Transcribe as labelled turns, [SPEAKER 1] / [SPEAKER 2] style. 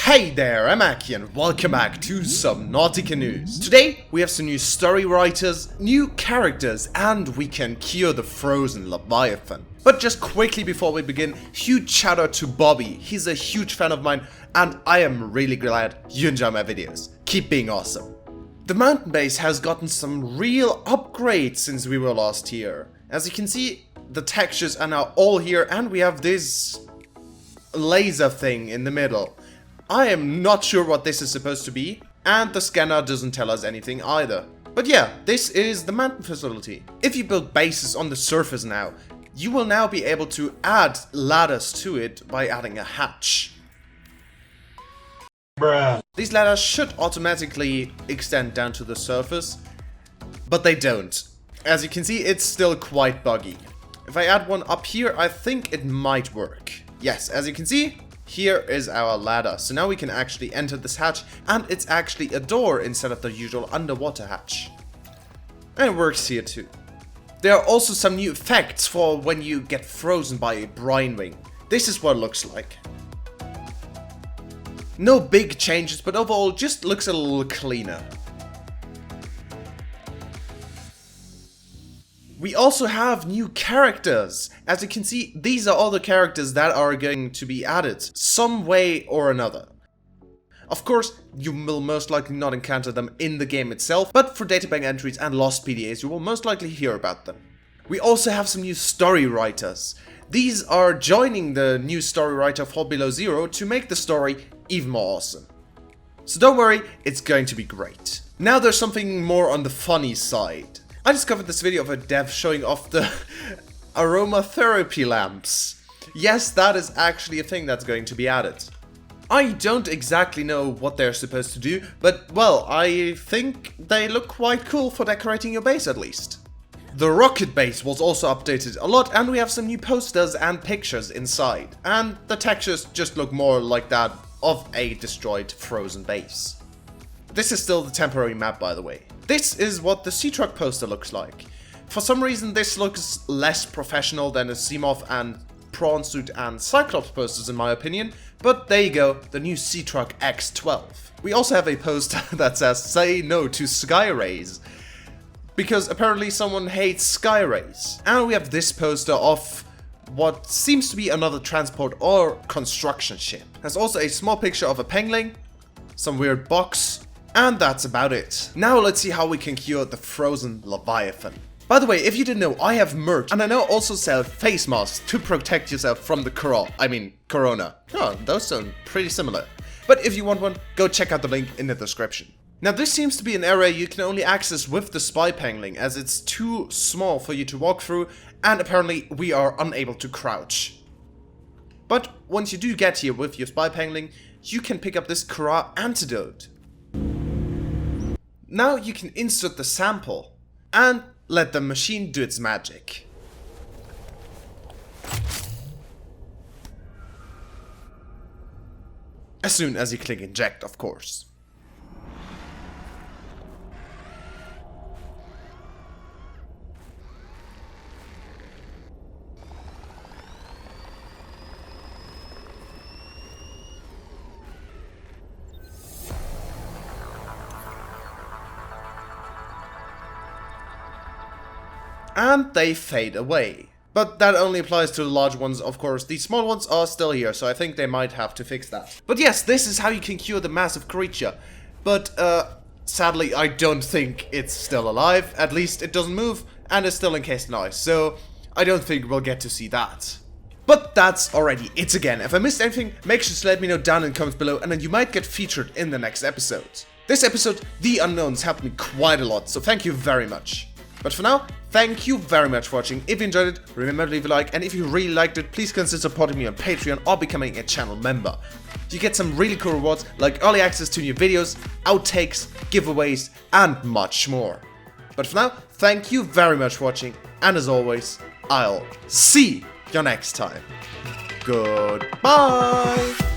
[SPEAKER 1] Hey there, I'm Aki and welcome back to Subnautica News. Today we have some new story writers, new characters, and we can cure the frozen Leviathan. But just quickly before we begin, huge shout out to Bobby. He's a huge fan of mine and I am really glad you enjoy my videos. Keep being awesome. The mountain base has gotten some real upgrades since we were last here. As you can see, the textures are now all here and we have this laser thing in the middle. I am not sure what this is supposed to be, and the scanner doesn't tell us anything either. But yeah, this is the mountain facility. If you build bases on the surface now, you will now be able to add ladders to it by adding a hatch.
[SPEAKER 2] Bruh.
[SPEAKER 1] These ladders should automatically extend down to the surface, but they don't. As you can see, it's still quite buggy. If I add one up here, I think it might work. Yes, as you can see, here is our ladder. So now we can actually enter this hatch, and it's actually a door instead of the usual underwater hatch. And it works here too. There are also some new effects for when you get frozen by a brine wing. This is what it looks like. No big changes, but overall just looks a little cleaner. We also have new characters. As you can see, these are all the characters that are going to be added, some way or another. Of course, you will most likely not encounter them in the game itself, but for databank entries and lost PDAs, you will most likely hear about them. We also have some new story writers. These are joining the new story writer Fall Below Zero to make the story even more awesome. So don't worry, it's going to be great. Now there's something more on the funny side. I discovered this video of a dev showing off the aromatherapy lamps. Yes, that is actually a thing that's going to be added. I don't exactly know what they're supposed to do, but well, I think they look quite cool for decorating your base at least. The rocket base was also updated a lot and we have some new posters and pictures inside. And the textures just look more like that of a destroyed frozen base. This is still the temporary map, by the way. This is what the sea truck poster looks like. For some reason this looks less professional than the Seamoth and Prawn Suit and Cyclops posters in my opinion, but there you go, the new Sea Truck X12. We also have a poster that says "Say no to sky rays," because apparently someone hates sky rays. And we have this poster of what seems to be another transport or construction ship. There's also a small picture of a penguin, some weird box, and that's about it. Now let's see how we can cure the frozen Leviathan. By the way, if you didn't know, I have merch, and I now also sell face masks to protect yourself from the corona. Oh, those sound pretty similar. But if you want one, go check out the link in the description. Now this seems to be an area you can only access with the spy pangling, as it's too small for you to walk through, and apparently we are unable to crouch. But once you do get here with your spy pangling, you can pick up this Kara antidote. Now you can insert the sample and let the machine do its magic. As soon as you click inject, of course. And they fade away. But that only applies to the large ones, of course. The small ones are still here, so I think they might have to fix that. But yes, this is how you can cure the massive creature. But sadly, I don't think it's still alive. At least it doesn't move, and it's still encased in ice, so I don't think we'll get to see that. But that's already it again. If I missed anything, make sure to let me know down in the comments below, and then you might get featured in the next episode. This episode, The Unknowns, helped me quite a lot, so thank you very much. But for now, thank you very much for watching. If you enjoyed it, remember to leave a like, and if you really liked it, please consider supporting me on Patreon or becoming a channel member. You get some really cool rewards like early access to new videos, outtakes, giveaways, and much more. But for now, thank you very much for watching, and as always, I'll see you next time. Goodbye!